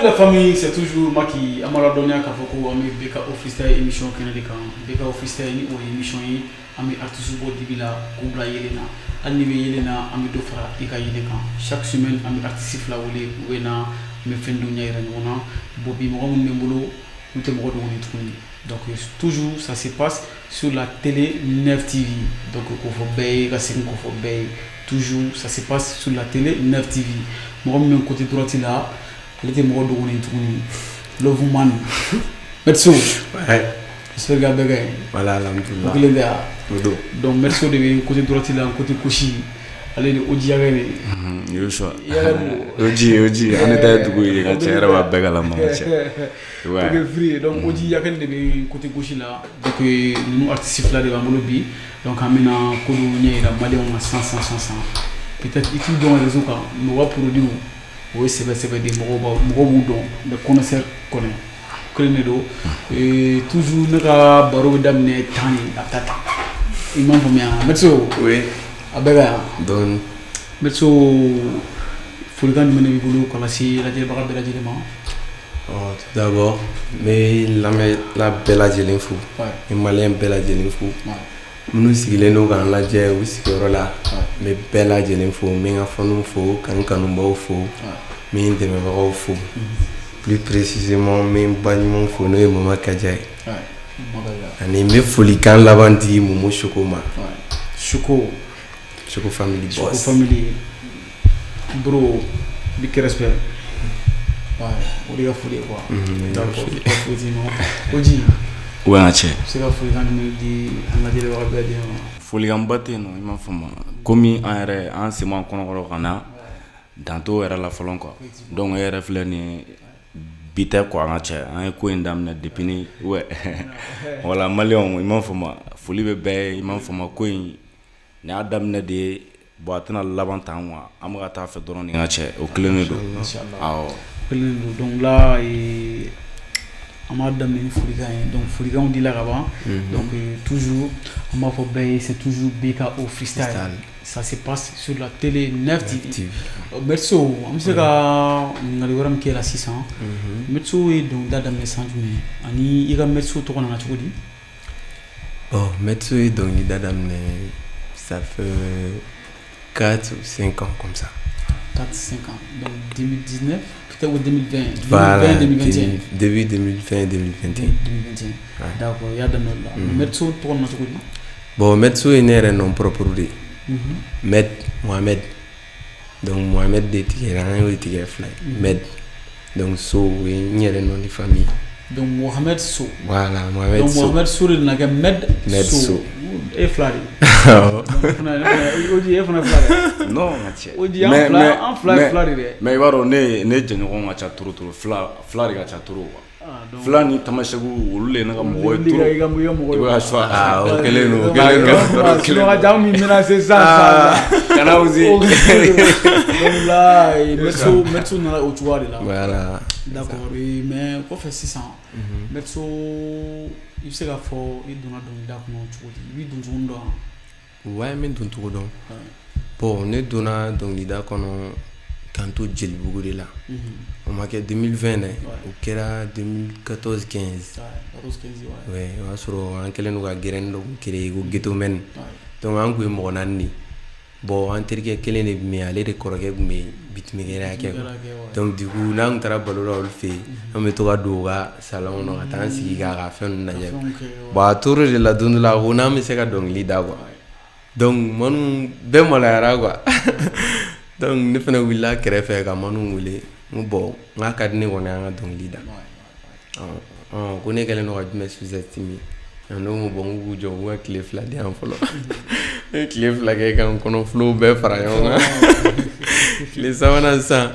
la famille, c'est toujours moi qui a mal donné à Kafoko, ami Beka Officer émission Canadienne, Beka Officer ou émission ami artiste bo dibila Kubla Yelena, Annivi Yelena, ami Dofra, Ika Yeleka. Chaque semaine, ami artiste la Wole, Wena, me fendu Nyairana, Bobby Moron Membolo, nous te mourons donc toujours ça se passe sur la télé 9 TV. Donc toujours ça se passe sur la télé 9 TV. Moi même côté droit là, il était mort de Love Man. Merci. Ouais. J'espère que voilà alhamdulillah. Donc merci de côté droit là, côté couchi. Allez de Oji Yagane. Yoshua. Oji, on était tout le monde qui era bega la maman. Ouais. Free. Donc Oji Yagane de côté gauche là. Donc nous artistes là de Bamolobi. Donc amena kodo nyera mali on 100. Peut-être ici dans les réseaux quand nous va produire. Oui c'est des mogo de connaisseurs connaît et toujours naka baro damne tani atata. Imam Fomia. Merci. Oui. Abega donc metso foligan mene bulu kala si la jele baga bela jele ma tout d'abord mais la bela jele fou et malien bela jele fou nous sigile no kan la je ou sigoro la mais bela jele fou mais nga fonu fou kan kanu ba fou mais de me ba fou plus précisément mais banimon fou no e mama kajai ani me foligan lavanti momo chokoma Choco family boss. Choco family bro, big respect. Ouais, on est à fouler quoi. D'accord. Oji. Ouais, ache. C'est la folie quand nous dit on a dit le regarder. Folie en batte non, il m'a fait mal. Comme un c'est moi qu'on a regardé. Tantôt era la folon quoi. Donc era flani bité quoi ache. Un coup indamne depuis ouais. Voilà Malion, il m'a fait mal. Folie bébé, il m'a fait mal quoi. Ni adam ne de boatena labantan wa amga ta fe doron nga che au clenedo inchallah donc là et amadam ni furiga donc furiga on dit là avant donc toujours ama fo bay c'est toujours Beka au freestyle ça se passe sur la télé 9 TV merci am se ga ngali waram ke la 600 merci et donc dadam ne sanju mais ani iga merci to kona chudi bon merci donc ni dadam ne ça fait 4 ou 5 ans comme ça. 4-5 ans. Donc 2019, peut-être ou 2020. Voilà, 2021. Début 2020, 2021. D'accord, il y a des noms là. Metso, toi, on a tout dit. Bon, Metso est né un nom propre. Med Mohamed. Donc Mohamed de Tigran ou Tigran Fly. Med. Donc So, il y a un nom de famille. Donc Mohamed So. Voilà, Mohamed So. Donc Mohamed So, il n'a qu'un Med So. Et Flari. Oji e fana Flari. Non, Mathieu. Oji en Flari. Mais il va donner ne généron à Chaturu, Flari à Chaturu. Flani Tamashagu, Ule Nagamoy. Il va choisir. Ah, ok, no. Là, Jami Mina, c'est ça. Canauzi. Donc là, Metso n'a au choix là. Voilà. D'accord, mais quoi fait 600 Metso. Il sait la fois il donne donc oui donc ouais mais donc bon on est donné donc l'idée qu'on quand tout gel beaucoup de là on m'a que 2020 au kera 2014 15 ouais on a sur un quel nous a guéri donc créé au ghetto men donc un coup mon année bon en terre quel est mais aller de corriger mais donc du coup là on travaille là on fait on met tout à dos salon on attend si gars fait on a bah tout le la donne la on a mis ça donc l'idée quoi donc mon ben moi là quoi donc ne fait nous là créer faire comme on voulait bon on a cadré on a donc l'idée on connaît qu'elle nous a dit mais sous-estimé on a bon goût de voir cliff là derrière follow cliff là quand on flow ben frère les savants ça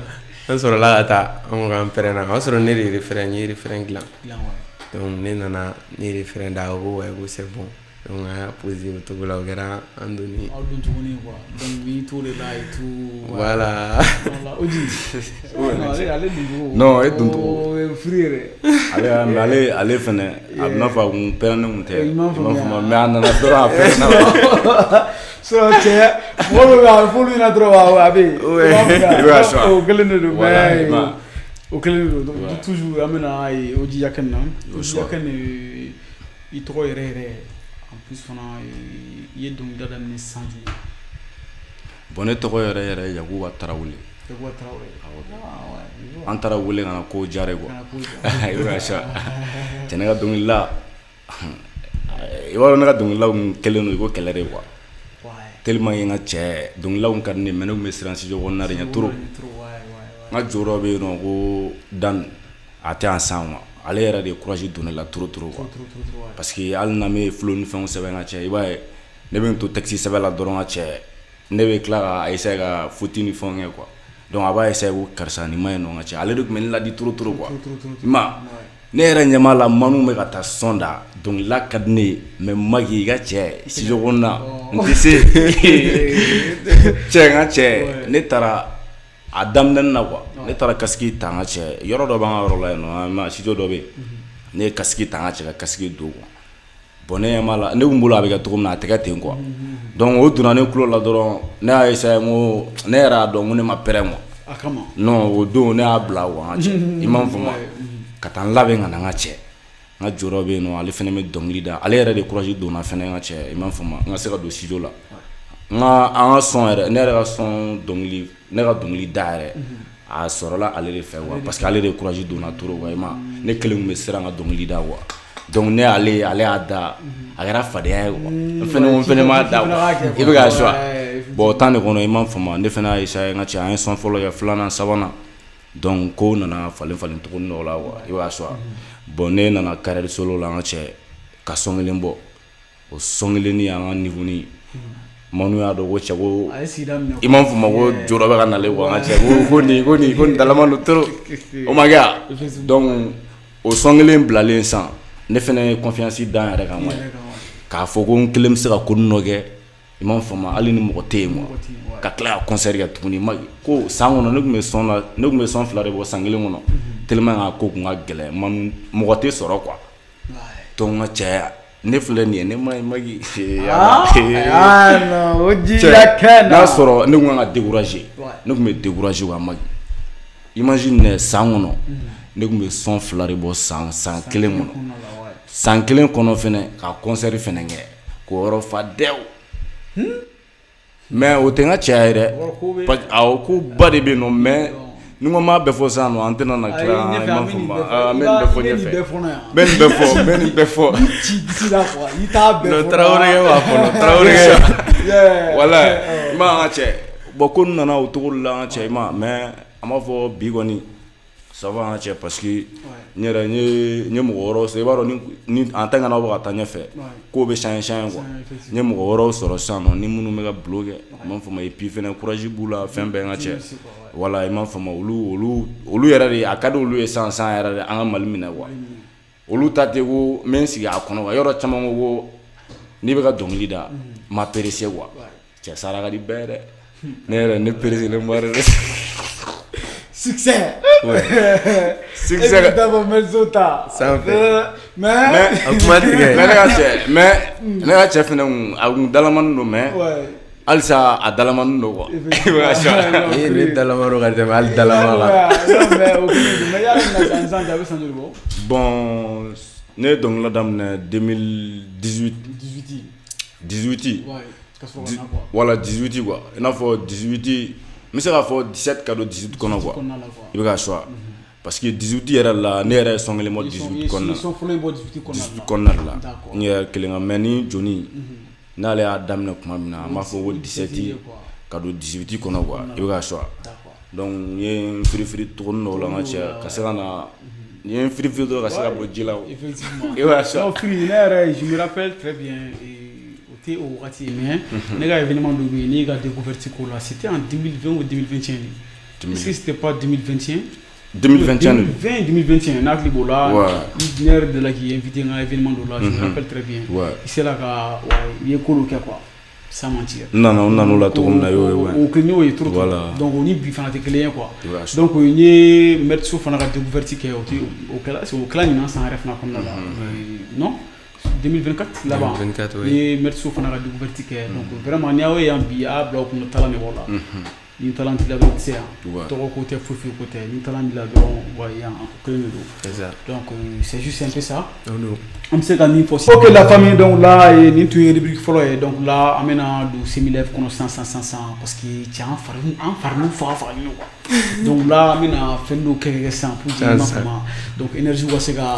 on sort là ata on va faire un on sort ne référent gland donc ne nana ne référent d'avo et c'est bon donc a posé autour de la guerre andoni quoi donc oui tout les là et tout voilà non et donc frère allez fene abna fa un perane un te mais andana dora après so che vuole la fulina trova abi ouais o gelene do mai Ok, donc toujours amena au diaken au diaken il trop en plus il est donc dans les sangs. Bon ne tɔgɔ yɛrɛ Yakuba Tarawele. Yakuba Tarawele. An taara wele kana ko jare quoi. I bɛ ka sa. Cɛ ne ka dɔnkilila i b'a dɔn ne ka dɔnkililaw kɛlen don i ko kɛlɛ de quoi. Tellement n ka cɛ dɔnkililaw ka di ne mais ne tun bɛ siran studio kɔnɔna de ɲɛ trop. N ka jɔyɔrɔ bɛ yen nɔ ko Dan a tɛ yan san ma ale yɛrɛ de courage don ne la trop quoi. Parce que hali n'an bɛ flow ni fɛnw sɛbɛn ka cɛ i b'a ye ne bɛ n to texte sɛbɛn la dɔrɔn ka cɛ ne bɛ tila ka essayer ka faute ni fɛnw kɛ quoi. Donc a b'a essayer ko karisa nin ma ɲi nɔ ka cɛ ale de tun bɛ ne ladi trop quoi. I ma ne yɛrɛ ɲɛ b'a la Manu bɛ ka taa son da dɔnkilila ka di ne ye mais Maki i ka cɛ studio kɔnɔna n tɛ se cɛ n ka cɛ ne taara a daminɛ na quoi ne taara casque ta n ka cɛ yɔrɔ dɔ b'an ka yɔrɔ la yen nɔ studio dɔ bɛ yen ne ye casque ta n ka cɛ ka casque don quoi. Bon ne ɲɛ b'a la ne kun bolo a bɛ kɛ cogo min na a tɛ kɛ ten quoi. Donc o donna ne kulo la dɔrɔn ne y'a essayer ko ne yɛrɛ y'a dɔn ko ne ma pɛrɛn quoi. Non o don ne y'a bila wa n ka cɛ i m'a faamu ka taa n labɛn ka na n ka cɛ n ka jɔyɔrɔ bɛ yen nɔ ale fana bɛ dɔnkili da ale yɛrɛ de courage donna fana n ka cɛ i m'a faamu n ka se ka don studio la an ka son yɛrɛ ne yɛrɛ ka son dɔnkili ne ka dɔnkili da yɛrɛ a sɔrɔla ale de fɛ quoi parce que ale de courage donna trop quoi i ma ne kelen tun bɛ siran ka dɔnkili da quoi. Donc ne ale y'a da a kɛra fadenya ye quoi n fɛnɛ m'a da quoi i bɛ ka choix bon o temps de kɔnɔ i m'a faamu ne fɛnɛ y'a essayer n ka cɛ an ye son fɔlɔ kɛ filanan sabanan donc ko nana falen tuguni dɔw la quoi i b'a choix bon ne nana carrière solo la n ka cɛ ka son kelen bɔ o son kelen ni an ka niveau ni Manu y'a dɔn ko cɛ ko i m'a faamu ko jɔyɔrɔ bɛ ka nalen quoi n ka cɛ ko nin dalama don trop o ma kɛ a donc o son kelen bilalen san ne fɛnɛ ye confiance dan yɛrɛ kan k'a fɔ ko n kelen bɛ se ka ko dɔ kɛ i m'a faamu hali ni mɔgɔ tɛ yen quoi ka tila ka concert kɛ tuguni ko san kɔnɔ ne tun bɛ son fila de bɔ san kelen kɔnɔ tellement a ko tun ka gɛlɛn mɔgɔ tɛ sɔrɔ quoi donc n ka cɛ ne filɛ nin ye ne ma ɲi Maki n'a sɔrɔ ne tun kan ka décourager ne tun bɛ décourager wa Maki imagine san kɔnɔ ne tun bɛ son fila de bɔ san kelen kɔnɔ san kelen kɔnɔ fɛnɛ ka concert fɛnɛ kɛ k'o yɔrɔ fa dɛw mais o tɛ n ka cɛ yɛrɛ awɔ ko ba de bɛ yen nɔ mais ni ko m'a bɛɛ fɔ sisan nɔ an tɛna na tila an ma fɔ ma n bɛ nin bɛɛ fɔ ɲɛfɛ n bɛ nin bɛɛ fɔ Tarawele b'a fɔ Tarawele wala i ma an ka cɛ bon ko nana o cogo la an ka cɛ i ma mais an b'a fɔ bi kɔni ça va an ka cɛ parce que n yɛrɛ n ye mɔgɔ wɛrɛw sɔrɔ i b'a dɔn ni en tant que n'aw bɛ ka taa ɲɛfɛ kow bɛ changer quoi n ye mɔgɔ wɛrɛw sɔrɔ sisan nɔ ni minnu bɛ ka bulo kɛ i m'a faamu et puis fɛnɛ courage b'u la fɛn bɛɛ n ka cɛ voilà i m'a faamu olu yɛrɛ de a ka di olu ye sisan yɛrɛ de an ka Mali minɛ quoi olu ta tɛ ko n bɛ n sigi a kɔnɔ quoi yɔrɔ caman ko n'i bɛ ka dɔnkili da ma perese quoi cɛ sara ka di bɛɛ dɛ ne yɛrɛ ne peresen ba yɛrɛ succès succès d'abord Melzota mais ne ka cɛ fɛnɛ a kun dalamani don mais halisa a dalamani don quoi ne dalama don ka tɛmɛ hali dalama la bon ne ye dɔnkilida daminɛ 2018 voilà 18 quoi i n'a fɔ 18 n bɛ se k'a fɔ 17 ka don 18 kɔnɔ quoi i bɛ ka choix parce que 18 yɛrɛ la ne yɛrɛ ye son kelen bɔ 18 kɔnɔna de la n yɛrɛ kelen ka mais ni Joni n'ale y'a daminɛ tuma min na an b'a fɔ ko 17 ka don 18 kɔnɔ quoi i bɛ ka choix donc n ye n firifiri tuguni dɔw la n ka cɛ ka se ka na n ye n firifiri dɔrɔn ka se ka bɔ ji la i bɛ ka choix. Ne yɛrɛ je me rappelle très bien au wagati mais ne ka événement dɔ bɛ yen ne ka découverte ko la c'était en 2020 ou 2021 est-ce que c'était pas 2021 2021 n'a hakili b'o la ne yɛrɛ delila k'i invité n ka événement dɔ la je me rappelle très bien i sera ka i ye ko dɔ kɛ quoi sans mentir n nana o la cogo min na o kɛ n y'o ye trop donc o ni bi fana tɛ kelen ye quoi donc n ye Mertso fana ka découverte kɛ o kɛla ɲinan san yɛrɛ fana kɔnɔna la non 2024 là-bas ni Mertso fana ka découverte kɛ donc vraiment ni aw ye yan bi a bila o kunna tala ne b'o la ni talent la do tse to côté fofu côté ni talent la do voyant que exact donc c'est juste un peu ça non on sait gagner possible OK la famille donc là et ni tu rubrique follow donc là amena do similaire connaissance 500 parce que tiens farnou donc là amena fendo que ça pour dire donc énergie wa sega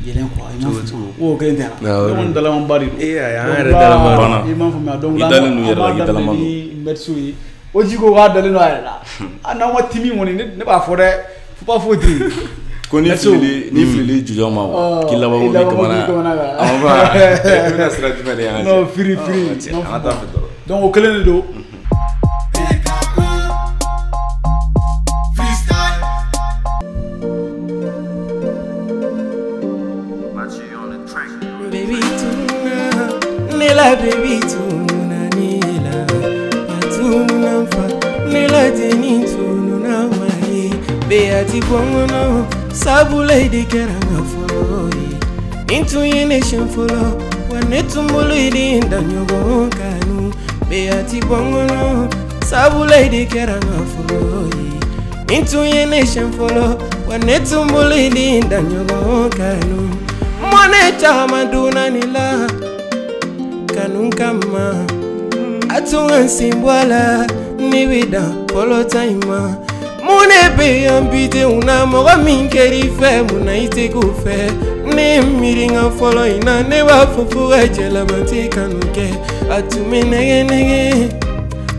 yelen quoi o que ndera on dala on bari donc là merci Ojigo wa dale no ala ana wa timi woni ne ba fo de faut pas faut dire ko ni fili jujo ma wa kila ba mo kamana ava na sira jumele ya no free non donc o kelen do baby tuna nela baby tuna nela tuna nela tini tuna mai beati bongono sabule de keranga foi into nation follow wanetu mulidi ndanyogo kanu beati bongono sabule de keranga foi into nation follow wanetu mulidi ndanyogo kanu mone chama duna nila kanu kama atunga simbwala niwida polo taima mune be ambite una moga minkeri fe muna ite ku fe ne miringa folo ina ne wa fufuga chela mati kanuke atumi nege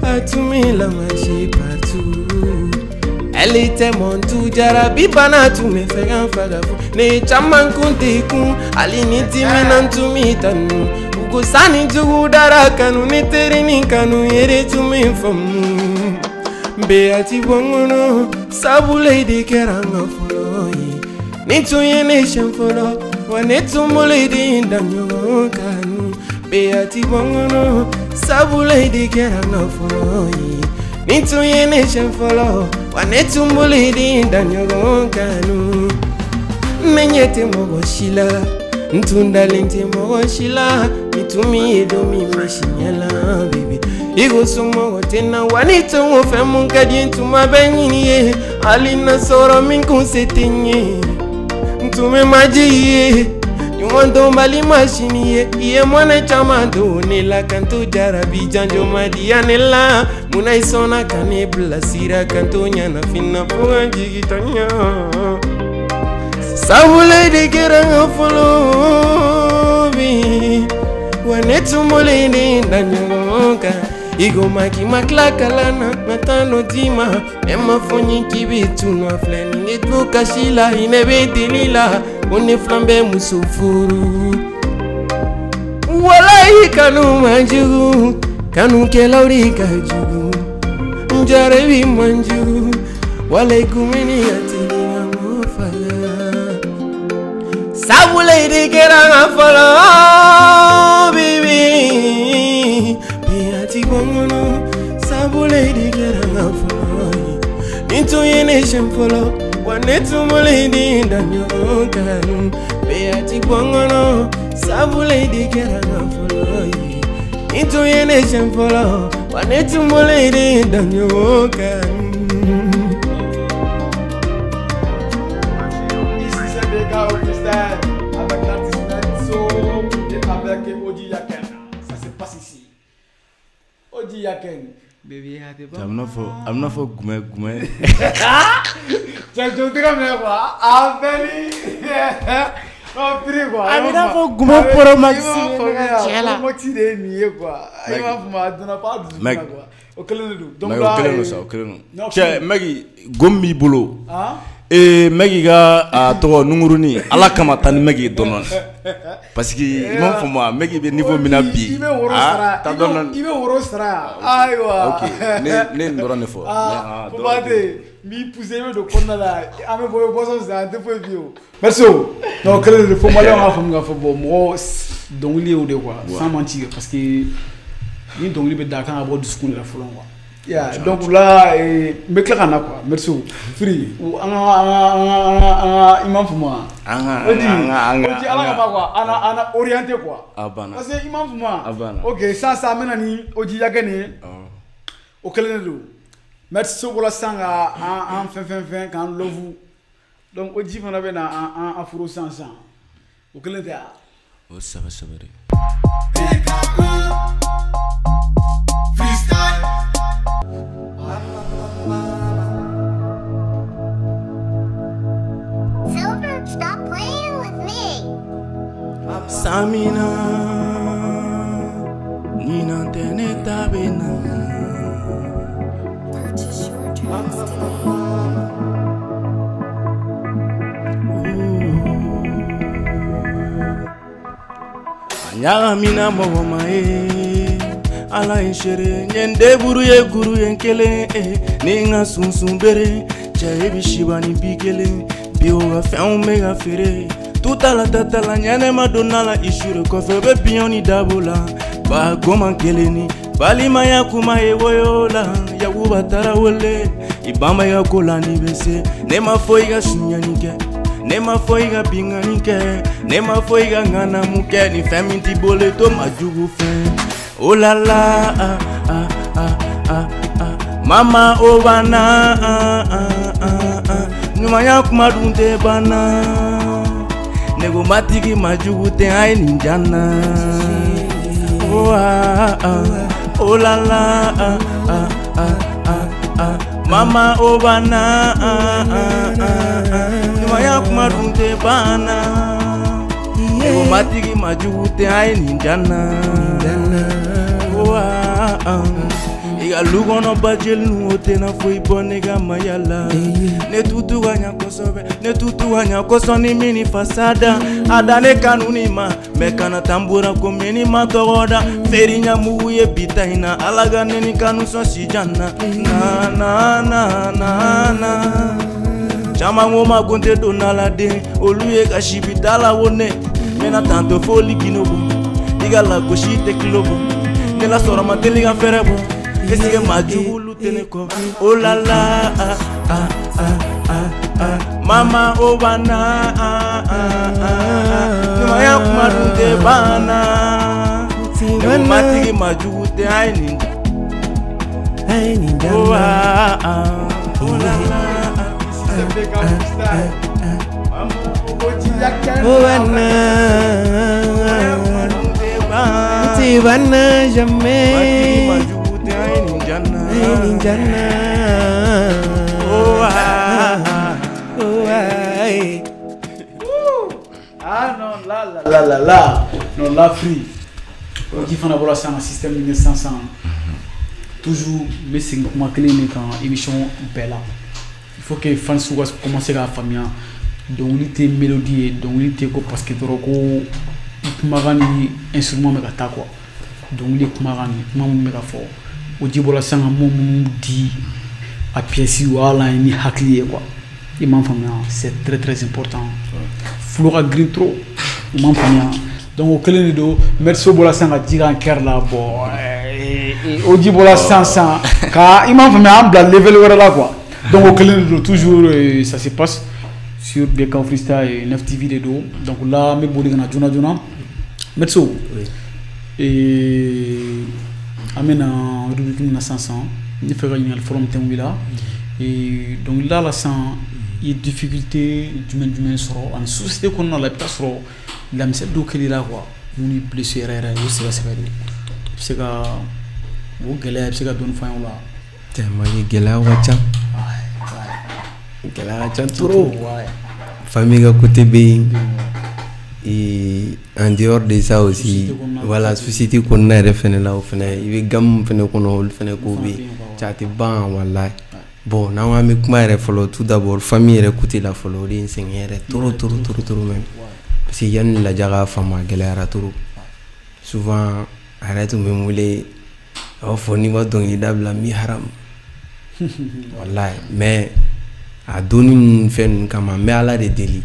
atumi la machi partout elle était mon tout jarabi bana tu me fait un fagafu ne chaman kunti kun alini timina tumi tanu ugo sani jugu dara kanu ni terini kanu yere tumi famu beati bongono sabule de keranga foloi nitu nation follow wanetu mulidi ndanyo kanu beati bongono sabule de keranga foloi nitu nation follow wanetu mulidi ndanyo kanu menyete mogo shila ntundalente mogo shila mitumi edomi meshinyala baby Igo sumo tena wanita wofe munkadi ntuma benyini alina soro minkum setinye ntume maji nyundo mbali mashini ye mwana chamando nela kanto jarabi janjo madianela muna isona kane blasira kanto nyana fina puga jigitanya sabule de keranga follow bi wanetu molini ndanyoka Igo maki maklaka lana matano dima Ema fonyi kibitu no fleni Ngetu kashila inebe dilila One flambe musufuru Walai kanu manjugu Kanu kelauri kajugu Njarebi manjugu Walai kumeni atili amofala Sabule de keranga follow baby bongono sabule de keranga follow into nation follow wanetu mulidi ndanyo kanu beati bongono sabule de keranga follow into nation follow wanetu mulidi ndanyo kanu ici c'est des gars au freestyle avec l'artiste Netso et avec Oji Yaken ça se passe ici Oji Yaken, baby, I'm not for gume. Tu diras mais quoi? Ah beli. Non pire quoi. I'm not for gume pour maximum. Moi tu es nié quoi. Il va me donner pas de quoi. Donc là. Tiens, Maggie, gommi bolo. Hein? Maggie ga to nunguruni ala kama tan Maggie donon. Parce que il m'a fait moi Maggie be niveau mina bi. Ta donon. Il veut worostra. Aywa. OK. Ne ndora ne fo. Pomade. Mi pousser de konna la. Ame boyo boso za de fois bio. Merci. Donc quel le format là on va faire moi donc il est au de quoi sans mentir parce que ni donc il be d'accord à bord du school la folon quoi. Yeah, donc là, me claquana quoi, merci. Free. Ou imam Fouma. Odi ala quoi, ana orienté quoi. Parce que imam Fouma. OK, ça mène ni Oji Yagane. O kelene do. Merci Sobola Sanga en fin quand l'ovu. Donc Oji fana bɛ na an furu sansan. O kelen tɛ a? O sɛbɛ sɛbɛ de. Silver, stop playing with me. Samina Nina tene tabena. Purchase your tracks today. Nyaga mina mama ala inshere nyende buru ye guru yenkele ninga sunsun bere chaye bishibani bikele biwa fa mega fere tutala tatala nyane madonna la ishure kofe be bioni dabola ba goma keleni bali maya kuma ye woyola ya ubatara wole ibamba ya kolani bese ne mafoiga sunyanike ne mafoiga binganike ne mafoiga ngana muke ni family bole to majugu fe oh la la mama obana nyumanya kumadunde bana nego matiki majugu te ai ninjana oh la la mama obana nyumanya kumadunde bana nego matiki majugu te ai ninjana iga lugono bajel nu otena foi bonega mayala ne tutu wanya kosobe ne tutu wanya kosoni mini fasada adane kanuni ma mekana tambura komeni matogoda ferinya muye bitaina alaga neni kanu so sijana na chama ngoma gonte donala de oluye kashibitala wone mena tanto foli kinobo iga la goshite kilobo ne la sora mateliga ferebo esige majulu teneko oh la la mama obana nyumaya kumadunde bana ne matigi majulu te aini oh la la Tivana jamais Ninjana la non la free qui fana bola sang système 1900 toujours mais c'est comment clé quand émission bella il faut que fans soient commencer à famille donc il était mélodie donc il était parce que doroko kumagani instrument mega ta quoi donc il kumagani mamu mega fort o jibola sanga mom di a pièce wala ni haklié quoi il m'en famille c'est très important flora green trop il m'en famille donc au clé do merci bola sanga diga en cœur là bon o jibola sans ka il m'en famille en bla level wala là quoi donc au clé do toujours ça se passe sur BK Freestyle et 9 TV de do donc là me bodi na jona merci et amena rubrique na 500 ni fera une forum temwila et donc là la sans il difficulté du soro en société qu'on a la pasro la mise do kelira quoi muni blessé rere o sera c'est ka o gele c'est ka don fa on la tellement gela wacha gela wacha trop famille ka côté be et en dehors de ça aussi voilà société qu'on a refait là au final il veut gam fene kono ol fene ko bi chati ban wallahi bon na wa mi kuma refolo tout d'abord famille re côté la folo ri sengere trop même parce que yann la jaga fama galera trop souvent arrête me moulé au foni wa donc il dabla mi haram wallahi mais a donné fen kama mais ala de deli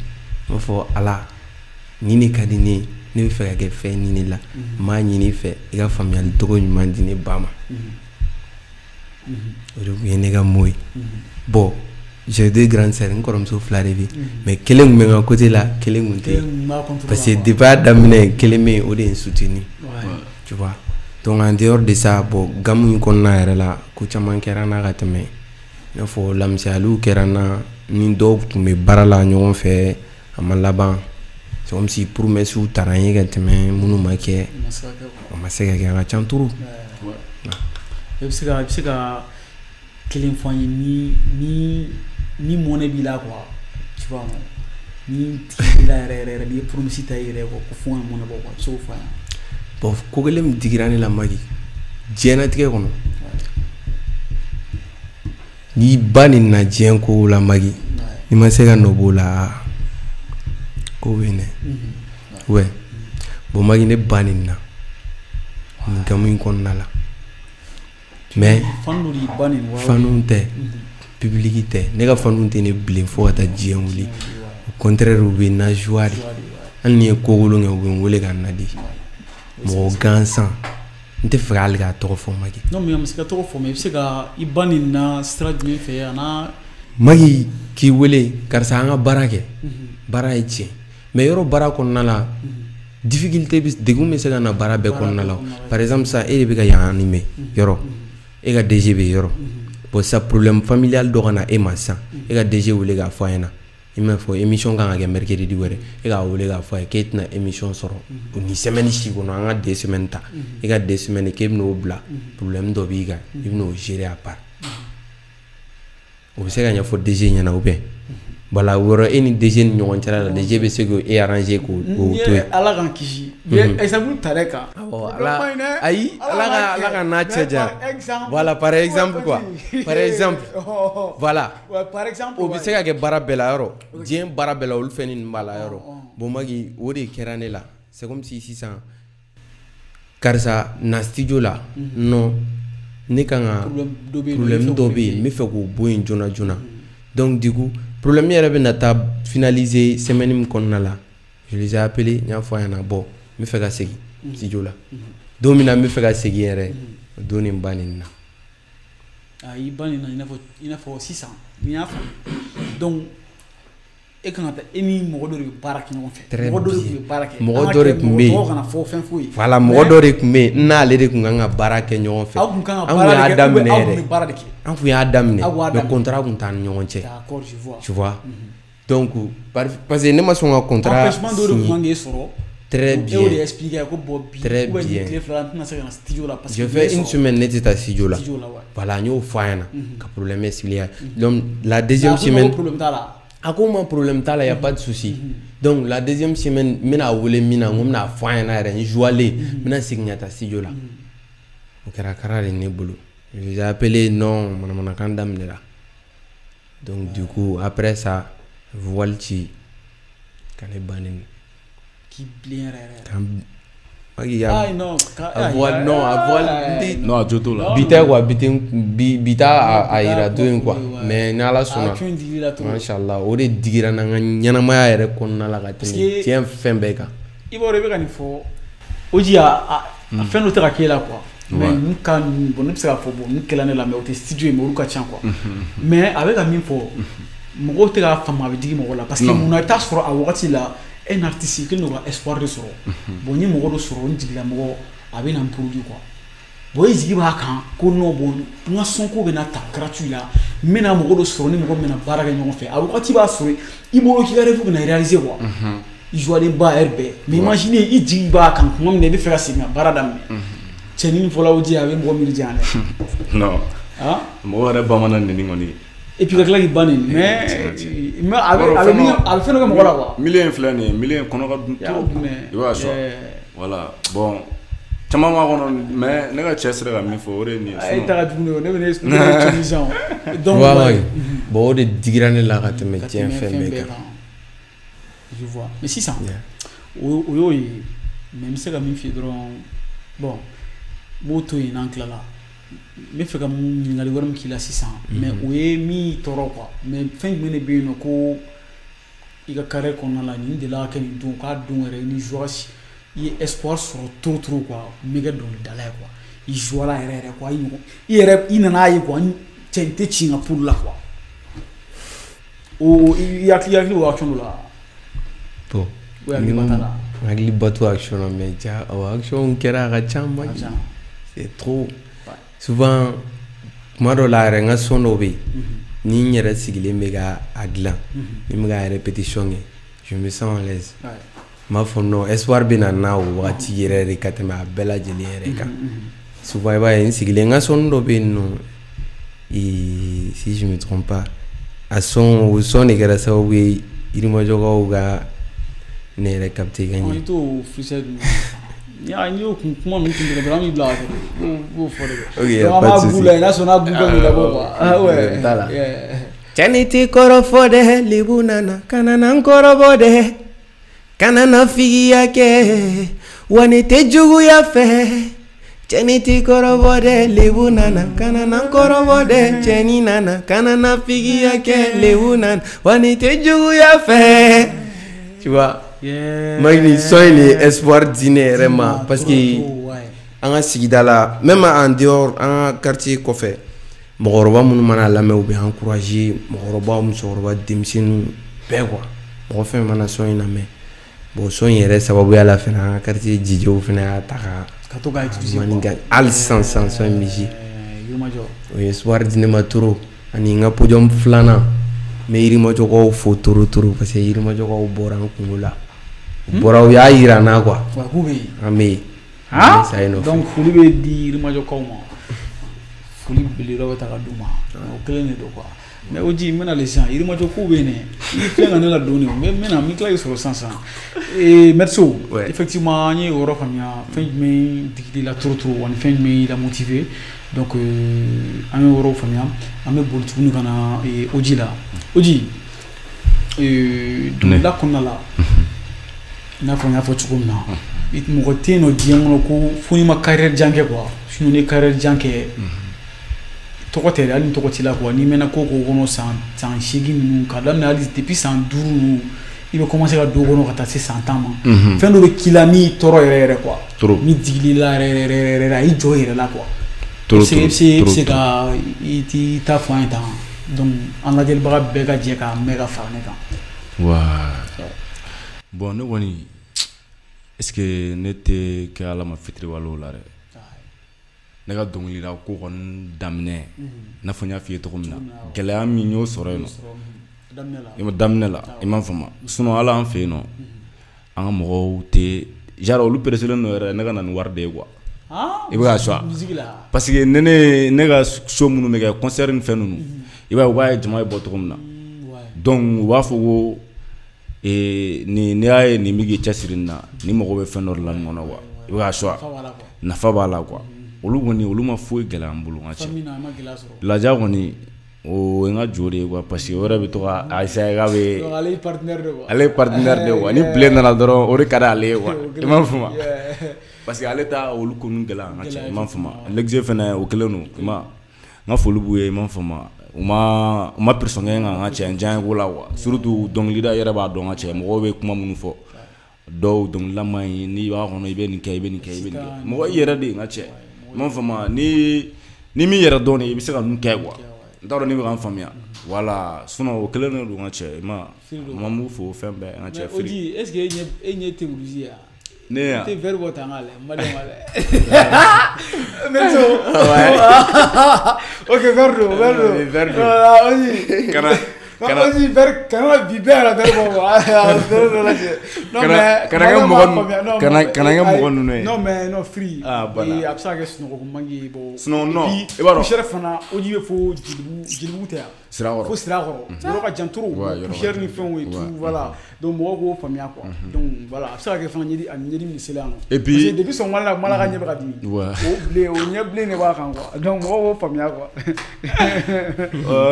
il faut ala nini kadini ne be fɛ ka kɛ fɛn ɲini la ma ɲini fɛ i ka faamuyali togo ɲuman di ne ba ma o de kun ye ne ka mot ye bon j'ai deux grandes sœurs n kɔrɔmuso fila de bɛ mais kelen kun bɛ n ka côté la kelen kun tɛ parce que depuis a daminɛ kelen bɛ yen o de ye n soutenir tu vois donc en dehors de ça bon gamu in kɔnɔna yɛrɛ la ko caman kɛra n'a ka tɛmɛ n'a fɔ lamisaliw kɛra n na ni dɔw tun bɛ baara la ɲɔgɔn fɛ a ma laban c'est comme si promesses taara n ye ka tɛmɛ minnu ma kɛ a ma se ka kɛ a ka can turu. I bɛ se ka kelen fɔ an ye ni mɔnɛ b'i la quoi tu vois ni tigi b'i la yɛrɛ n'i ye promesse ta i yɛrɛ ko fɔ n ka mɔnɛ bɔ quoi i bɛ se k'o fɔ an ye. Bon ko kelen min digira ne la Maki diɲɛlatigɛ kɔnɔ n'i ba nin na diɲɛ ko la Maki n'i ma se ka nɔ b'o la ko bɛ ne ouais bon Maki ne ba nin na nin gamu in kɔnɔna la mais fanu tɛ public tɛ ne ka fanu tɛ ne bilen fo ka taa diɲɛ wuli au contraire u bɛ na joie de hali ni ye ko kolon kɛ u bɛ n wele ka na di mɔgɔ gansan n tɛ fɛ hali k'a tɔgɔ fɔ Maki. non mais a ma se ka tɔgɔ fɔ mais i bɛ se ka i ba nin na sira jumɛn fɛ a n'a. Maki k'i wele karisa an ka baara kɛ baara ye tiɲɛ mais yɔrɔ baara kɔnɔna la difficulté degun bɛ se ka na baara bɛɛ kɔnɔna la par exemple sa e de bɛ ka yan animé yɔrɔ e ka DG bɛ yɔrɔ bon sa problème familial dɔ ka na e ma sisan e ka DG wele k'a fɔ a ɲɛna i m'a fɔ émission kan ka kɛ mercredi wɛrɛ e k'a wele k'a fɔ a ye k'e tɛna émission sɔrɔ ni semaine si kɔnɔ an ka 2 semaines ta e ka 2 semaines k'e bɛn'o bila problème dɔ b'i kan i bɛn'o gérer à part o bɛ se ka ɲɛfɔ DG ɲɛna ou bien voilà wɛrɛ e ni DG ni ɲɔgɔn cɛla la DG bɛ se k'o e arranger k'o to yen. Ala k'an kisi exemple ta dɛ kan. ayi ala ka n'a cɛ janya voilà par exemple quoi par exemple voilà par exemple o bɛ se ka kɛ baara bɛɛ la yɔrɔ diɲɛ baara bɛɛ la olu fɛn nin b'a la yɔrɔ bon Maki o de kɛra ne la c'est comme si sisan karisa na studio la non ne kan ka problème dɔ bɛ yen n bɛ fɛ k'o bɔ yen joona joona donc du coup problème yɛrɛ bɛ na taa finaliser semaine min kɔnɔna la je les ai appelés n y'a fɔ a ɲɛna bon n bɛ fɛ ka segin studio la don min na n bɛ fɛ ka segin yɛrɛ o don nin ba nin na. I ba nin na i n'a fɔ sisan n'i y'a faamu donc e kan ka taa e ni mɔgɔ dɔ de bɛ baara kɛ ɲɔgɔn fɛ mɔgɔ dɔ de tun bɛ baara kɛ mɔgɔ dɔ de tun bɛ yen mɔgɔ kana fɔ fɛn foyi voilà mɔgɔ dɔ de tun bɛ yen n n'ale de tun kan ka baara kɛ ɲɔgɔn fɛ aw kun kan ka baara de kɛ ou bien aw kun bɛ baara de kɛ an kun y'a daminɛ mais contrat kun t'an ni ɲɔgɔn cɛ d'accord tu vois donc parce que ne ma sɔn ka contrat empêchement dɔ de kun kan k'e sɔrɔ très bien e y'o de expliquer ko bon bi très ou bien bien ni tile fila n tɛna se ka na studio la parce que je fais une semaine ne tɛ taa studio la ouais voilà n y'o fɔ a ɲɛna ka problème expliquer donc la deuxième semaine a ko ma problème t'a la y a pas de souci donc la deuxième semaine n bɛna wele min na n ko n bɛna fɔ a ɲɛna yɛrɛ n joilen n bɛna segin ka taa studio la o kɛra kara de ne bolo je les ai appelés non manamanakan daminɛra donc du coup après ça voile ci ka ne bannen k'i bilen yɛrɛ Maki ai non a voile non a voile non a jo t'o la bi tɛ quoi bi t'a a yira don yen quoi mais ni Ala sɔnna machallah o de digira n'an ka ɲɛnamaya yɛrɛ kɔnɔna la ka tɛmɛ diɲɛ fɛn bɛɛ kan i b'a dɔn i bɛ ka nin fɔ o ji a fɛn dɔ tɛ ka k'e la quoi mais n ka bon ne bɛ se k'a fɔ bon n kɛla ne la mais o tɛ studio ye mais olu ka ca quoi mais a bɛ ka min fɔ mɔgɔw tɛ k'a faamu a bɛ digi mɔgɔ la parce que munna i bɛ taa sɔrɔ a wagati la un artiste kelen don ka espoir de sɔrɔ bon n ye mɔgɔ dɔ sɔrɔ n jigila mɔgɔ a bɛ na n produit quoi bon i jigi b'a kan ko non bon n ka son ko bɛ na ta gratuit la n bɛna mɔgɔ dɔ sɔrɔ ni mɔgɔ min bɛna baara kɛ ɲɔgɔn fɛ a wagati b'a sɔrɔ i bolo k'i ka rêve bɛna réaliser quoi i joielen ba heure bɛɛ mais imagine i jigi b'a kan tuma min na i bɛ fɛ ka segin ka baara daminɛ cɛnin fɔlɔ o ji a bɛ mɔgɔ miiri diya dɛ non mɔgɔ yɛrɛ bamanan neni kɔni et puis ka tila k'i ba nin mais a bɛ fɛn dɔ kɛ mɔgɔ la quoi million in filɛ nin ye million kɔnɔ ka dun trop i b'a sɔrɔ voilà bon caman b'a kɔnɔ mais ne ka cɛ sera ka min fɔ o de ye nin ye e ta ka jugu ne bɛ ne expliquer donc bon o de digira ne la ka tɛmɛ diɲɛ fɛn bɛɛ kan je vois mais sisan o y'o ye mais n bɛ se ka min f'i ye dɔrɔn bon n b'o to yen n'an tilala n bɛ fɛ ka ɲininkali wɛrɛ min k'i la sisan mais o ye min tɔɔrɔ quoi mais fɛn jumɛn de bɛ yen nɔ ko i ka carrière kɔnɔna la nin delila ka kɛ nin don k'a don yɛrɛ ni joie i ye espoir sɔrɔ trop trop quoi n bɛ kɛ dɔnkilidala ye quoi i joie yɛrɛ yɛrɛ quoi i nana ye quoi cɛ n tɛ ci n ka pour la quoi o i hakili o action dɔ la bon hakili bato action na mais ja o action kɛra a ka ca Maki c'est trop souvent kuma dɔ la yɛrɛ n ka son dɔ bɛ yen ni n yɛrɛ sigilen bɛ ka a dilan ni n bɛ ka répétition kɛ je me sens à l'aise n b'a fɔ non espoir bɛ na n'a o wagati yɛrɛ de ka tɛmɛ a bɛɛ lajɛlen yɛrɛ kan souvent i b'a ye n sigilen n ka son dɔ bɛ yen nɔ si je me trompe pas a son o son de kɛra sababu ye Yirimajɔkaw ka ne yɛrɛ capté ka ɲɛ. I t'o freestyle dun. N y'o kuma min tun tɛgɛ dɔrɔn an b'i bila a kɛ b'o fɔ de. Ok pas de souci. N'a sɔnna bu ka min labɔ quoi. Ah ouais. Cɛni tɛ kɔrɔfɔ dɛ lebu nana kana na n kɔrɔbɔ dɛ kana na figiya kɛ wa ne tɛ juguya fɛ cɛni tɛ kɔrɔbɔ dɛ lebu nana kana na n kɔrɔbɔ dɛ cɛni nana kana na figiya kɛ lebu nana wa ne tɛ juguya fɛ. Tu vois. Magni son il est espoir dîner vraiment parce que an ka sigida la même en dehors an ka quartier kɔfɛ mɔgɔkɔrɔba minnu mana lamɛn u bɛ encourager mɔgɔkɔrɔba musokɔrɔba denmisɛnninw bɛɛ quoi mɔgɔ fɛn mana son in lamɛn bon son in yɛrɛ sababuya la fana an ka quartier jijew fana y'a ta ka to ka utiliser maninka hali sisan son in bɛ jouer o ye espoir dîner ma toro ani n ka podium filanan n bɛ Yirimajɔkaw fo toro parce que Yirimajɔkaw bɔra n kungo la bɔra u y'a yira n na quoi k'u bɛ yen an bɛ yen donc foli bɛ di Yirimajɔkaw ma foli belebeleba bɛ ta ka d'u ma o kelen de don quoi mais o ji n bɛna le sisan Yirimajɔkaw bɛ yen dɛ i filɛ ka ne ladon de o n bɛ tila k'i sɔrɔ sisan Merso effectivement an ye o yɔrɔ faamuya fɛn jumɛn digili la trop ani fɛn jumɛn la motiver donc an ye o yɔrɔ faamuya an bɛ boli tuguni ka na Oji la Oji dɔnkilida kɔnɔna la i n'a fɔ n y'a fɔ cogo min na mɔgɔ tɛ yen nɔ diɲɛ kɔnɔ ko fo n'i ma carrière jan kɛ quoi sinon ni carrière jan kɛ tɔgɔ tɛ dɛ hali ni tɔgɔ t'i la quoi n'i mɛnna ko kɔnɔ san 8 ninnu k'a daminɛ hali depuis san 5 ninnu i bɛ commencer ka don o kɔnɔ ka taa se san 10 ma fɛn dɔ bɛ k'i la min tɔɔrɔ yɛrɛ quoi min digili la yɛrɛ a y'i jɔ i yɛrɛ la quoi i bɛ se ka i ta fɔ an ye tan donc an lajɛlibaga bɛɛ ka jɛ ka mɛn ka fara ne kan. Waa bon ne kɔni est-ce que ne tɛ kɛ ala ma fitiriwalew la dɛ ne ka dɔnkilida ko kɔni daminɛ i n'a fɔ n y'a f'i ye cogo min na gɛlɛya min y'o sɔrɔ yen nɔ daminɛ la i m'a faamu sinon ala an fɛ yen nɔ an ka mɔgɔw tɛ genre olu peresilen don yɛrɛ ne ka na ni wari de ye quoi i bɛ ka suwa parce que ne ka show minnu bɛ kɛ concert ni fɛn ninnu i b'a ye u b'a ye jama ye bɔ cogo min na donc u b'a fɔ ko ni y'a ye nin bɛ k'i cɛsiri nin na ni mɔgɔ bɛ fɛn dɔ de la nin kɔnɔ quoi i bɛ ka suwa nafa b'a la quoi olu kɔni olu ma foyi gɛlɛya an bolo n ka cɛ laja kɔni o ye n ka jo de ye quoi parce que o yɛrɛ bɛ to ka a essayer k'a bɛ ale ye partenaire de quoi ni bile nana dɔrɔn o de ka di ale ye quoi i m'a faamu parce que ale ta olu ko nun gɛlɛya n ka cɛ i m'a faamu l'exé fɛnɛ o kelen don i ma n ka foli b'u ye i m'a faamu u ma pression kɛ n kan n ka cɛ n diya ko la quoi surtout dɔnkilida yɛrɛ b'a dɔn n ka cɛ mɔgɔw bɛ kuma minnu fɔ dɔw dɔnkilida man ɲi n'i b'a kɔnɔ i bɛ nin kɛ i bɛ nin kɛ i bɛ nin kɛ mɔgɔ i yɛrɛ de ye n ka cɛ i m'a faamu ni min yɛrɛ dɔn i bɛ se ka nun kɛ quoi n t'a dɔn n'i bɛ ka n faamuya voilà sinon o kelen de don n ka cɛ i ma m'u fo fɛn bɛɛ n ka cɛ firi. Oji est-ce que e ɲɛ tɛ wulusi yan. Ne yan. Tɛ verre bɔ tan k'a lajɛ Malien ma lajɛ. Merso. Ok verre do. Oji. Kana Oji verre kana bi bɛɛ yɛrɛ verre bɔ quoi. Verre dɔ lajɛ. Kana kɛ mɔgɔ ninnu ye. Non mais non free. Ah voilà. A bɛ se ka kɛ sunɔgɔ ko manque bon. Sinon non i b'a dɔn. Poussière fana Oji bɛ fo jelibugu tɛ yan. Sirakɔrɔ. Fo Sirakɔrɔ. Yɔrɔ ka jan trop. Poussière ni fɛnw et tout voilà. Donc mɔgɔw k'o faamuya quoi. Donc voilà a bɛ se ka kɛ fana ɲɛdi min selen yan nɔ. Et puis parce que depuis sɔgɔmada la Mala ka ɲɛ bɛ ka dimi. O ɲɛ bilen de b'a kan quoi. Donc mɔgɔw k'o faamuya quoi.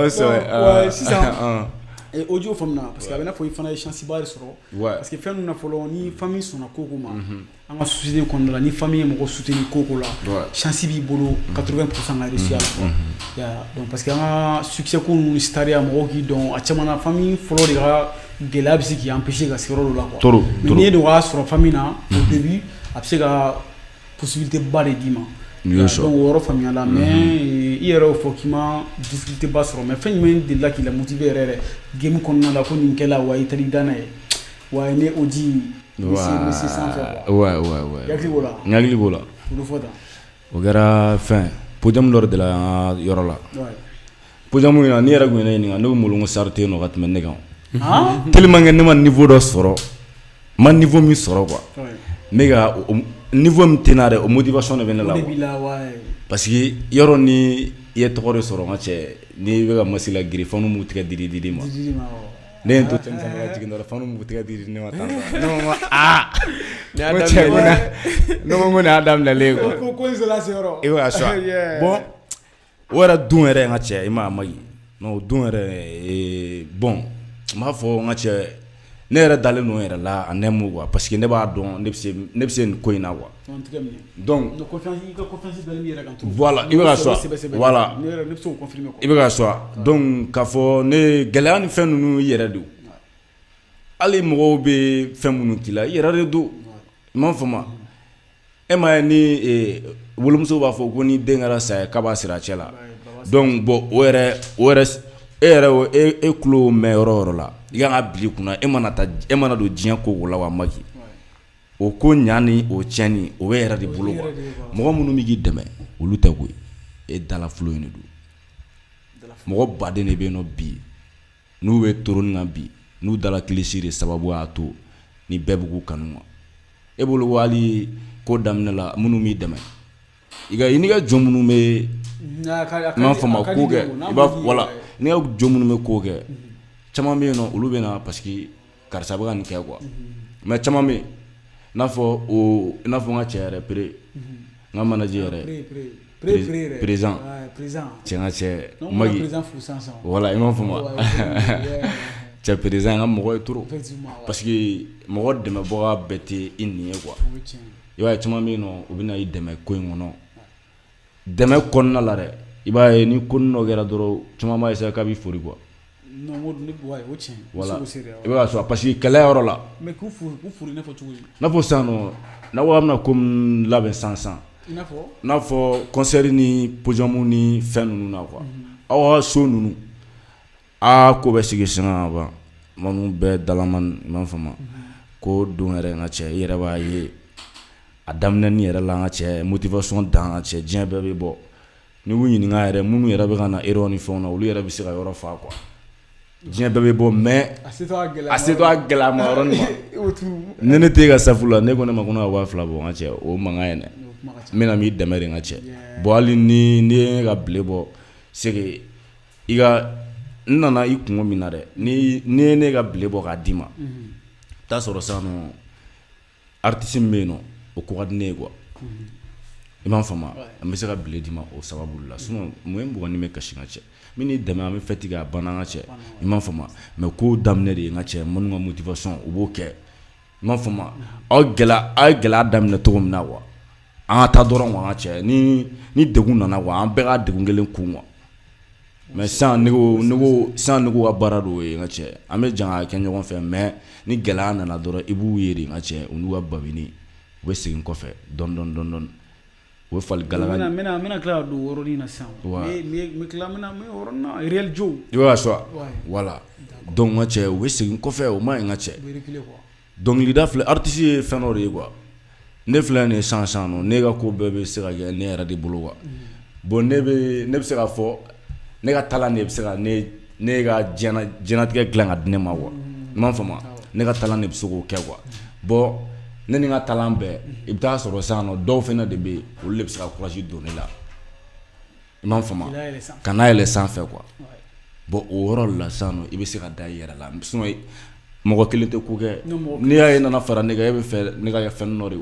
C'est vrai. Sisan Oji o faamuya parce que a bɛ n'a fɔ i fana ye chance ba de sɔrɔ. Parce que fɛn ninnu na fɔlɔ ni famille sɔnna ko ma an ka société kɔnɔna la ni famille ye mɔgɔ soutenir ko la chance b'i bolo 80% ka réussir a la donc parce que an ka succès ko ninnu sitariya mɔgɔw k'i dɔn a caman na famille fɔlɔ de ka gɛlɛya bɛ se k'i empêcher ka se yɔrɔ dɔ la quoi mais n'i ye de k'a sɔrɔ famille na au début a bɛ se ka possibilité ba de d'i ma donc o yɔrɔ faamuya la mais i yɛrɛ y'o fɔ k'i ma difficulté ba sɔrɔ mais fɛn jumɛn delila k'i la motiver yɛrɛ game kɔnɔna la ko nin kɛla wa i taara i da n'a ye wa ne Oji Messi sanfɛ quoi ouais yakili b'o la ɲagili b'o la olu fɔ tan o kɛra fɛn podium dɔ de la an ka yɔrɔ la podium in na ni yɛrɛ kun ye ne ɲininka ne bɛ malo ko sari tɛ yen nɔ ka tɛmɛ ne kan tellement que ne ma niveau dɔ sɔrɔ ma niveau min sɔrɔ quoi ne ka niveau min tɛ n na dɛ o motivation de bɛ ne la quoi parce que yɔrɔ ni i ye tɔgɔ de sɔrɔ n ka cɛ n'i bɛ ka masi la giri fɛn m'u tigɛ diri ma ne ye n to cɛmisɛnnin ka jigin dɔrɔn fɛn m'u tigɛ diri ne ma tan ne ko n ko aa ne y'a daminɛ ne ko n ko nin y'a daminɛlen quoi ko sera se yɔrɔ i bɛ ka sɔn bon o yɛrɛ dun yɛrɛ n ka cɛ i ma a ma ye non o dun yɛrɛ bon n b'a fɔ n ka cɛ ne yɛrɛ dalen don yɛrɛ la a nɛmu quoi parce que ne b'a dɔn ne bɛ se nin ko in na quoi donc voilà i bɛ ka sɔn voilà i bɛ ka sɔn donc k'a fɔ ne gɛlɛya ni fɛn ninnu i yɛrɛ don hali mɔgɔw bɛ fɛn minnu k'i la i yɛrɛ de don i m'a faamu e ma ye ni wolomuso b'a fɔ ko ni den kɛra saya k'a b'a siri a cɛ la donc bon o yɛrɛ e yɛrɛ e tulo mɛn yɔrɔ o yɔrɔ la i kan ka bili kunna e mana don diɲɛ ko o la wa maki o ko ɲa ni o tiɲɛni o bɛ yɛrɛ de bolo quoi mɔgɔ minnu bɛ k'i dɛmɛ olu tɛ koyi e dalafulo in de don mɔgɔ baden de bɛ yen nɔ bi n'u bɛ toroni na bi n'u dala kilisi de sababu y'a to ni bɛɛ b'u kanu quoi e bolo ko hali ko daminɛ la minnu b'i dɛmɛ i n'i ka jɔn minnu bɛ m'a fɔ ma ko kɛ i b'a wala n'i ka jɔn minnu bɛ ko kɛ caman bɛ yen nɔ olu bɛ na parce que karisa bɛ ka nin kɛ quoi mais caman bɛ yen i n'a fɔ n ka cɛ yɛrɛ pere n ka manager yɛrɛ président cɛ n ka cɛ magi voilà i m'a fɔ ma cɛ président n ka mɔgɔ ye trop parce que mɔgɔ dɛmɛbaga bɛɛ tɛ i nin ye quoi i b'a ye caman bɛ yen nɔ u bɛ na i dɛmɛ ko in kɔnɔ dɛmɛ kɔnɔna la dɛ i b'a ye ni ko dɔ kɛra dɔrɔn caman b'a essayer k'a b'i fori quoi voilà i bɛ ka sɔrɔ parce que kɛlɛ yɔrɔ la n'a fɔ sisan nɔ n'a ko a bɛna ko min labɛn sisan n'a fɔ concert ni podium ni fɛn ninnu na quoi aw ka so ninnu ko bɛ sigi sen kan ka ban minnu bɛɛ dalaman i m'a faamu ko don yɛrɛ n ka cɛ i yɛrɛ b'a ye a daminɛni yɛrɛ la n ka cɛ motivation dan ka cɛ diɲɛ bɛɛ bɛ bɔ ni y'u ɲininka yɛrɛ minnu yɛrɛ bɛ ka na erreur ni fɛnw na olu yɛrɛ bɛ se ka yɔrɔ fa quoi diɲɛ bɛɛ bɛ bɔ mais a se to a gɛlɛya ma yɔrɔ nin ma ne tɛ ka safu la ne ko ne ma ko ne ka 2000 bɔ n ka cɛ o mankan ye dɛ n bɛna min dɛmɛ de n ka cɛ bon hali ni ye ka bile bɔ c'est que n nana i kungo min na dɛ ni ye ne ka bile bɔ k'a d'i ma t'a sɔrɔ sisan nɔ artiste min bɛ yen nɔ o ko ka di ne ye quoi i m'a faamu an bɛ se ka bile d'i ma o sababu la sinon mun ye mɔgɔ ni bɛ kasi n ka cɛ min n'i dɛmɛ an bɛ fête kɛ a banna n ka cɛ i m'a faamu mais ko daminɛ de ye n ka cɛ minnu ka motivation u b'o kɛ i m'a faamu aw ye gɛlɛya daminɛ cogo min na quoi an ka taa dɔrɔn quoi n ka cɛ ni degun nana quoi an bɛɛ ka degun kelen kun quoi mais sisan ne ko ka baara do ye n ka cɛ an bɛ jan ka kɛ ɲɔgɔn fɛ mais ni gɛlɛya nana dɔrɔn i b'u ye de n ka cɛ u n'u ka babini u bɛ segin kɔfɛ dɔɔni o bɛ fali galaga n bɛna tila ka don o yɔrɔnin na sisan n bɛ yɔrɔnin na réel joe i bɛ ka sɔn voilà donc n ka cɛ u bɛ segin kɔfɛ o ma ɲi n ka cɛ dɔnkilida filɛ artiste ye fɛn dɔ de ye quoi ne filɛ nin ye sisan nɔ ne ka ko bɛɛ bɛ se ka kɛ ne yɛrɛ de bolo quoi bon ne bɛ se ka fɔ ne ka talent de bɛ se ka ne ka diɲɛlatigɛ dilan ka di ne ma quoi i m'a faamu ne ka talent de bɛ se k'o kɛ quoi bon ne ni n ka talent bɛɛ i bɛ taa sɔrɔ sisan nɔ dɔw fana de bɛ yen olu de bɛ se ka courage don ne la i m'a faamu ka n'a yɛlɛ sanfɛ quoi bon o yɔrɔ la sisan nɔ i bɛ se ka da i yɛrɛ la sinon mɔgɔ kelen tɛ ko kɛ n'i y'a ye nana fara ne kan e bɛ fɛ ne ka kɛ fɛn dɔ de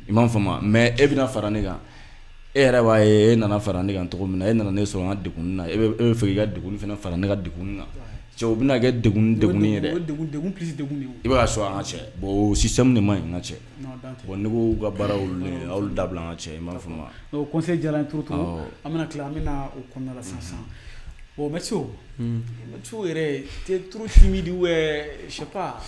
i m'a faamu mais e bɛna fara ne kan e yɛrɛ b'a ye e nana fara ne kan cogo min na e nana ne sɔrɔ n ka degun na e bɛ fɛ k'i ka degun fana fara ne ka degun na cɛ o bɛna kɛ degun ye dɛ i bɛ ka sɔn an ka cɛ bon o système de man ɲi n ka cɛ bon ne ko ka baara olu dabila an ka cɛ i m'a faamu o conseil diyara n ye trop an bɛna tila an bɛna o kɔnɔna la sisan bon Metso yɛrɛ t'es trop timide ou je sais pas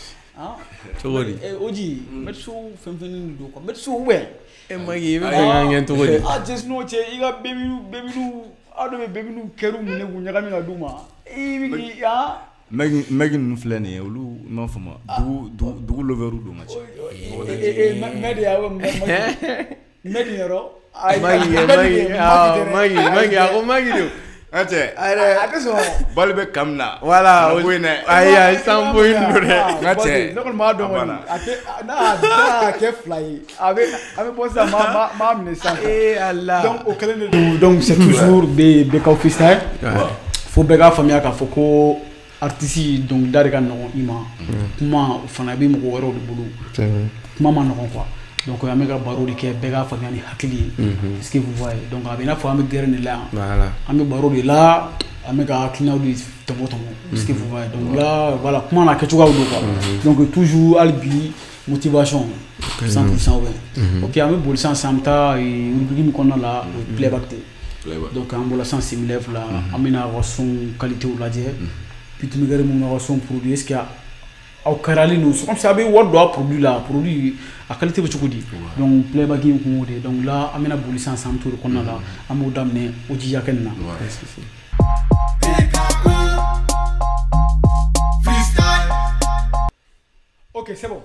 cogo di Oji Metso fɛn de don quoi Metso magi i bɛ fɛ k'an gɛn cogo di just n'o cɛ i ka bebinu aw de bɛ bebinu kɛr'u minɛ k'u ɲagami ka d'u ma i bɛ mɛgi ninnu filɛ nin ye olu i m'a faamu dugu lovɛriw don ka cɛ mɛdi yɔrɔ Magi, ako Magi do. Ate. Adesso Balbe kamna. Voilà, ay sambo indore. Ate. non ma do na ke fly avec posa ma ministre. Allah. Donc au calendrier donc c'est toujours des beka officiel. Faut beka famille ka foko artiste donc darika non ima. Kuma fana bi mo woro de bulu. Kuma ma non quoi. Donc on a méga baro de ke beka famille ni hakili. Est-ce que vous voyez? Donc abena faut am guerre ni là. Voilà. Am baro de là, am méga client de tomo. Est-ce que vous voyez? Donc là voilà comment la kechuga ou quoi. Donc toujours albi motivation 100% ouais. OK, am bol sans samta et rubrique qu'on a là playback. Donc on bola sans similaire là, amena son qualité ou la dire. Puis tu me regardes mon son produit est-ce qu'il y a au karali nous comme ça be word do produit là produit à qualité de chukudi donc playback yi ko mode donc là amena boli sans samtour qu'on a là amu damne oji yakenna OK c'est bon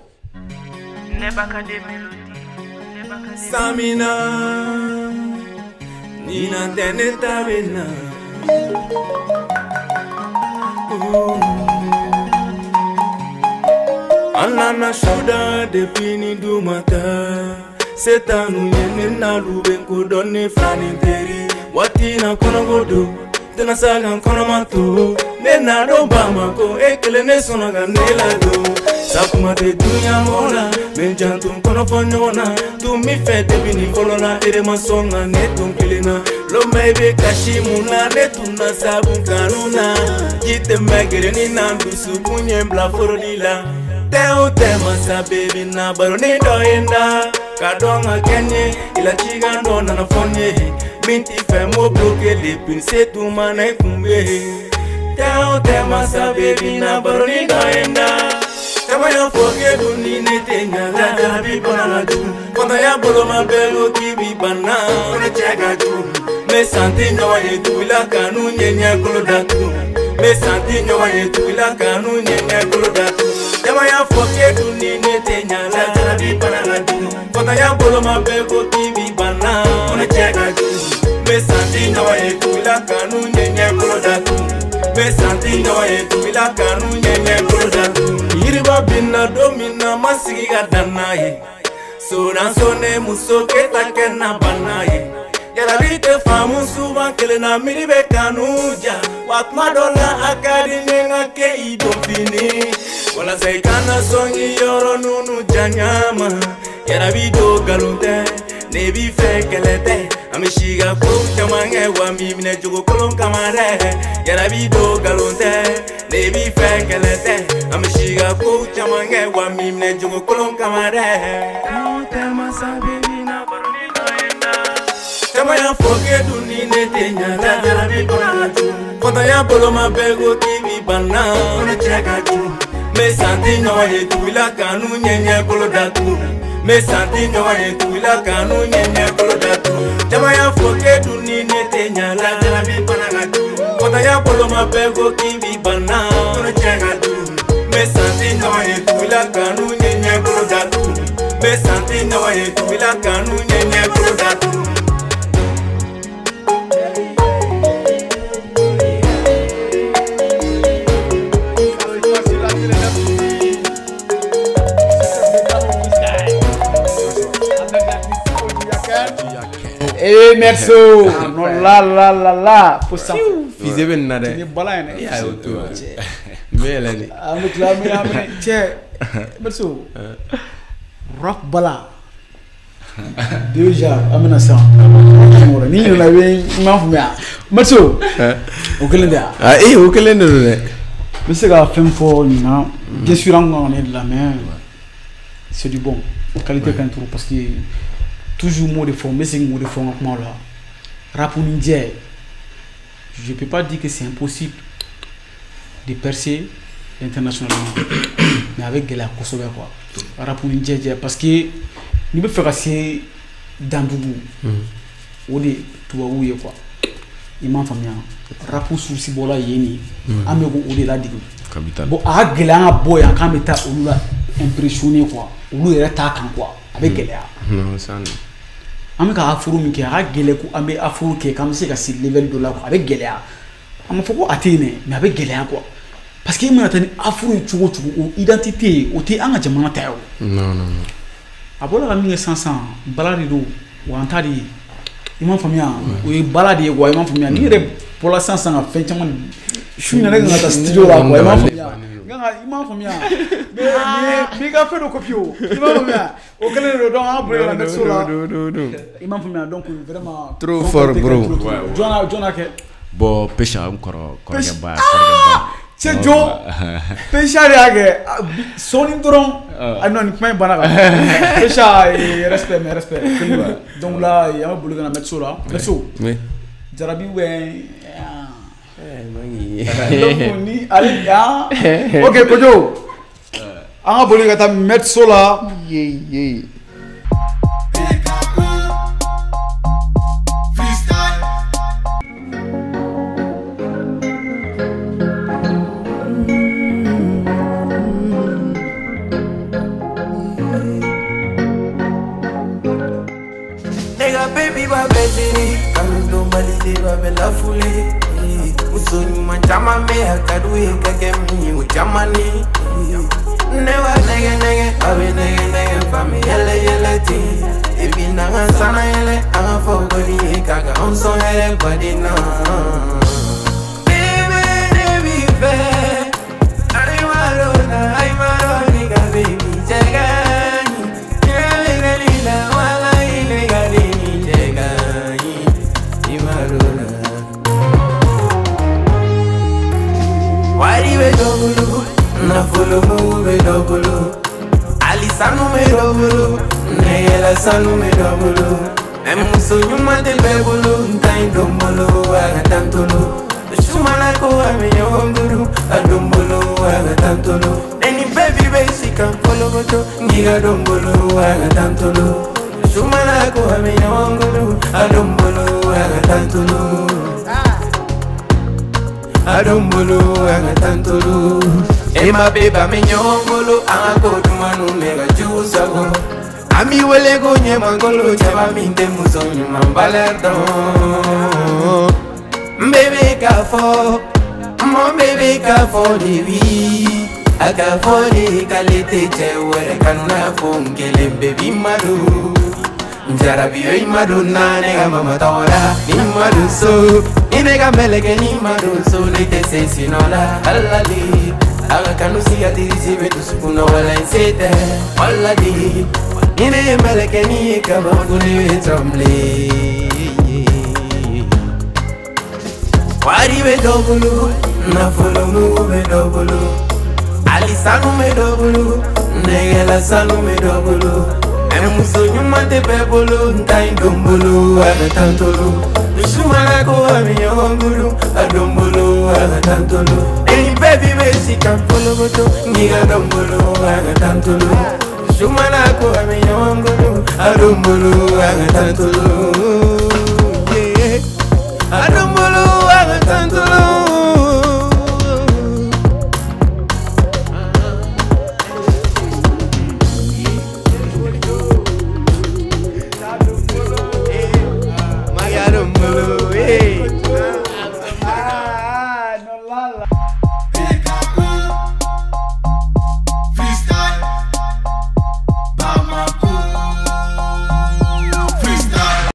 Samina Nina teneta bena Anana shuda depuis ni du matin c'est à nous yene na lube ko donne fani teri watina kono godo tena saga kono mato nena do bamako ekele ne sonaga nela do sapuma de dunya mola menjantum kono fonyona tu mi fait depuis ni kolona ere masonga ne tunkilina lo mebe kashimuna ne tunna sabun kanuna jite megere ni nandu sukunye bla forodila Teo tema sa baby na baroni doenda kadonga kenye ila chigando na nafonye binti femo bloke de pince tu mana kumbe Teo tema sa baby na baroni doenda Tema ya foke duni ne tenya la jabi bona la du Konda ya bolo mabelo kibi bana Ona chega du Me santi nyawa yetu ila kanu nyenya kolodatu Me santi nyawa yetu ila kanu nyenya kolodatu Tema ya foke duni ne tenya la jabi bana la du Konda ya bolo mabelo kibi bana Ona chega du Me santi nyawa yetu ila kanu nyenya kolodatu Me santi nyawa yetu ila kanu nyenya kolodatu Iriba bina domina masigi gadana ye Sodan sone muso keta kena bana ye Yala rite famu suban kele na miribe kanuja Wakma dola akadi nenga ke idofini Wala saikana songi yoro nunu janyama Yala bido galunte nebi fekelete Amishiga kum chamange wa mimine jugo kolon kamare Yala bido galunte nebi fekelete Amishiga kum chamange wa mimine jugo kolon kamare Tema sa baby na baroni naenda Tema ya foke duni ne tenya la jarabi kona ju Kota ya bolo mabego kibi bana Ona cheka ju Me santi nyawa yetu ila kanu nyenye kolo datu Me santi nyawa yetu ila kanu nyenye kolo datu Tema ya foke duni ne tenya la jarabi kona ju Kota ya bolo mabego kibi bana Ona cheka ju Me santi nyawa yetu ila kanu nyenye kolo datu Me santi nyawa yetu ila kanu nyenye kolo datu Eh merci. Non la pour ça. Fizé ben na de. Ni bala ne. Ya auto. Mela ni. Amit la mi che. Merci. Rock bala. Déjà amena ça. Ni la we ma fumia. Merci. O kelenda. Ah o kelenda de. Mais c'est la femme fort ni na. Bien sûr on est de la main. C'est du bon. Qualité quand trop parce que toujours mot de fond, mais c'est un mot de fond à moi là. Rap ninja, je peux pas dire que c'est impossible de percer internationalement, mais avec de la Kosovo quoi. Rap ninja parce que nous peut faire assez dans Dougou, ou des Touaouye quoi. Il m'a fait bien. Rap sous si bola yeni, amego ou de la digue. Bon, à Gélan boy en cameta ou là impressionné quoi, ou là ta quoi, avec Gélan. Non ça. an bɛ ka afro min kɛ a ka gɛlɛ ko an bɛ afro kɛ k'an bɛ se ka se level dɔ la quoi a bɛ gɛlɛya a ma fɔ ko a tɛ yen dɛ mais a bɛ gɛlɛya quoi parce que i mana taa ni afro ye cogo cogo o identité o tɛ an ka jamana ta ye o. non a bɔra ka min kɛ sisan bala de don wa an ta de ye i m'a faamuya o ye bala de ye quoi i m'a faamuya n'i yɛrɛ bɔra sisan ka fɛn caman su in na ne kan ka taa studio la quoi i m'a faamuya i m'a faamuya mais i ka fɛn dɔ copie o i m'a faamuya o kɛlen de don donc an ka boli ka na Mexico la i m'a faamuya donc vraiment trop fort bro jɔn kɛ bon Pécha n kɔrɔkɛ ba cɛ jɔ Pécha de y'a kɛ sɔɔni dɔrɔn a non nin kuma in banna kan Pécha respect mais respect donc là an bɛ boli ka na Mexico la Mexico jarabi donc ni ale ok Kojo an ka boli ka taa Mexico la baby ba bezini kanu do malide ba bela fule usoni manjama me akadu kake mi ujamani never nege abe nege fami yele ti ebina sana yele anga fogoni kaka onso hele badina baby be ai marona ga baby jagani yele wala ile gani Wari be dobulu, na fulu be dobulu. Ali sanu me dobulu, neyela sanu me dobulu. Emuso nyuma de bebulu, ntai dombulu, agatantulu. Shumana ko amenyo nguru, adombulu, agatantulu. Eni baby be sikam polo goto, ngiga dombulu, agatantulu. Shumana ko amenyo nguru, adombulu, agatantulu. Adombolo agatantolo ema beba menyongolo angakodumanu mega jusago ami wele go nyemangolo chaba minde musonyu mambalerdo bebe ka fo devi aga fo de kalete chewere kanna fongele baby madu Jarabi oi madonna nega mama tora ni madu so nega meleke ni madu so ne te se sinola alali aga kanu siga dirisi betu sukuna wala insete alali ne meleke ni kaba kuni tromle wari be dobulu na folo mu be dobulu ali sanu me dobulu nega la sanu me dobulu Emuso nyuma te bebulu, ntai dombulu, agatantulu. Shumana ko amiyo nguru, adombulu, agatantulu. Eni baby besi kampolo goto, ngiga dombulu, agatantulu. Shumana ko amiyo nguru, adombulu, agatantulu.